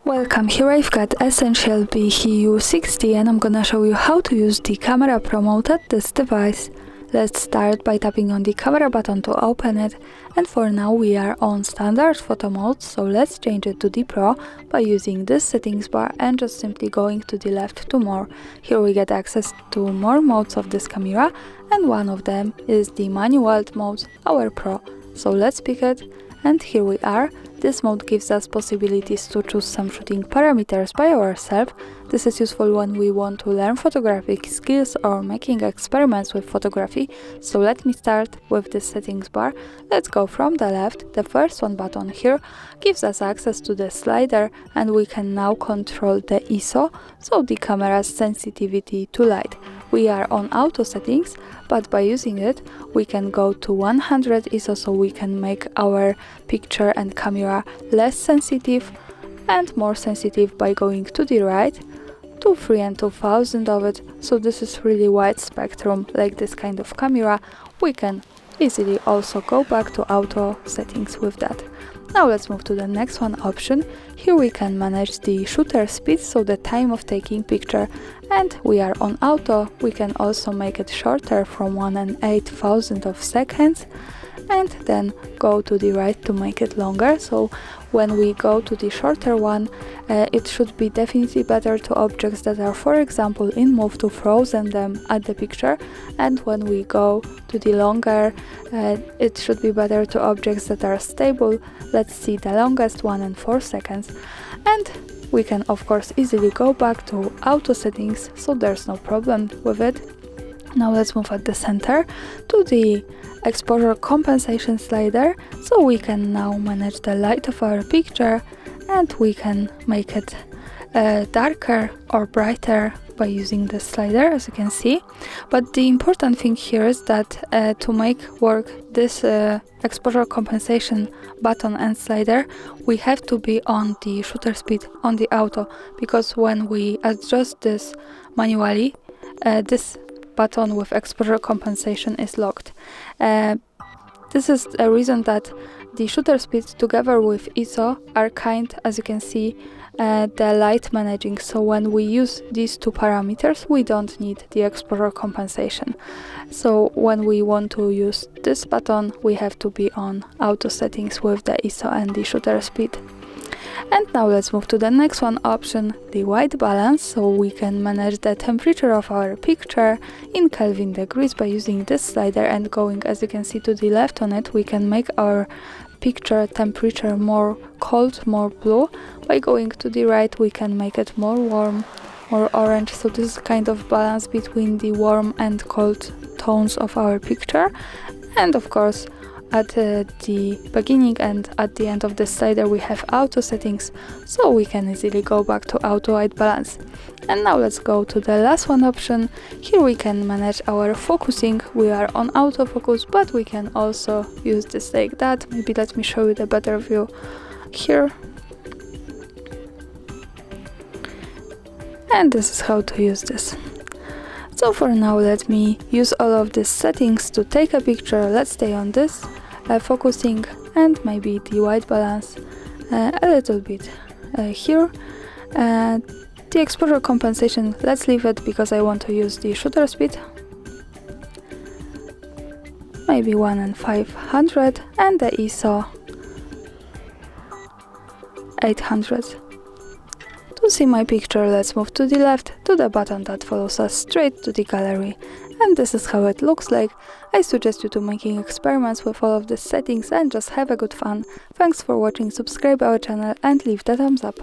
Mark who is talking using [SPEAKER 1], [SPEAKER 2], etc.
[SPEAKER 1] Welcome, here I've got EssentielB HeYou60 and I'm gonna show you how to use the camera promote at this device. Let's start by tapping on the camera button to open it, and for now we are on standard photo mode, so let's change it to the Pro by using this settings bar and just simply going to the left to more. Here we get access to more modes of this camera, and one of them is the manual mode, our Pro. So let's pick it, and here we are. This mode gives us possibilities to choose some shooting parameters by ourselves. This is useful when we want to learn photographic skills or making experiments with photography. So let me start with this settings bar. Let's go from the left. The first one button here gives us access to the slider, and we can now control the ISO, so the camera's sensitivity to light. We are on auto settings, but by using it we can go to 100 ISO, so we can make our picture and camera less sensitive, and more sensitive by going to the right to 3 and 2000 of it. So this is really wide spectrum, like this kind of camera. We can easily also go back to auto settings with that. Now let's move to the next one option. Here we can manage the shutter speed, so the time of taking picture, and we are on auto. We can also make it shorter from 1 and 8000 of seconds, and then go to the right to make it longer. So when we go to the shorter one, it should be definitely better to objects that are, for example, in move, to frozen them at the picture, and when we go to the longer, it should be better to objects that are stable. Let's see the longest one in 4 seconds, and we can of course easily go back to auto settings, so there's no problem with it. Now let's move at the center to the exposure compensation slider, so we can now manage the light of our picture, and we can make it darker or brighter by using the slider, as you can see. But the important thing here is that to make work this exposure compensation button and slider, we have to be on the shutter speed on the auto, because when we adjust this manually, this button with exposure compensation is locked. This is a reason that the shutter speed together with ISO are kind, as you can see, the light managing. So when we use these two parameters, we don't need the exposure compensation. So when we want to use this button, we have to be on auto settings with the ISO and the shutter speed. And now let's move to the next one option, the white balance, so we can manage the temperature of our picture in Kelvin degrees by using this slider, and going, as you can see, to the left on it, we can make our picture temperature more cold, more blue. By going to the right, we can make it more warm, more orange, so this is kind of balance between the warm and cold tones of our picture. And of course, at the beginning and at the end of the slider we have auto settings, so we can easily go back to auto white balance. And now let's go to the last one option. Here we can manage our focusing. We are on autofocus, but we can also use this like that. Maybe let me show you the better view here. And this is how to use this. So for now, let me use all of these settings to take a picture. Let's stay on this focusing, and maybe the white balance a little bit here. The exposure compensation, let's leave it because I want to use the shutter speed. Maybe 1 and 500, and the ISO 800. To see my picture, let's move to the left to the button that follows us straight to the gallery. And this is how it looks like. I suggest you to making experiments with all of these settings and just have a good fun. Thanks for watching, subscribe our channel and leave the thumbs up.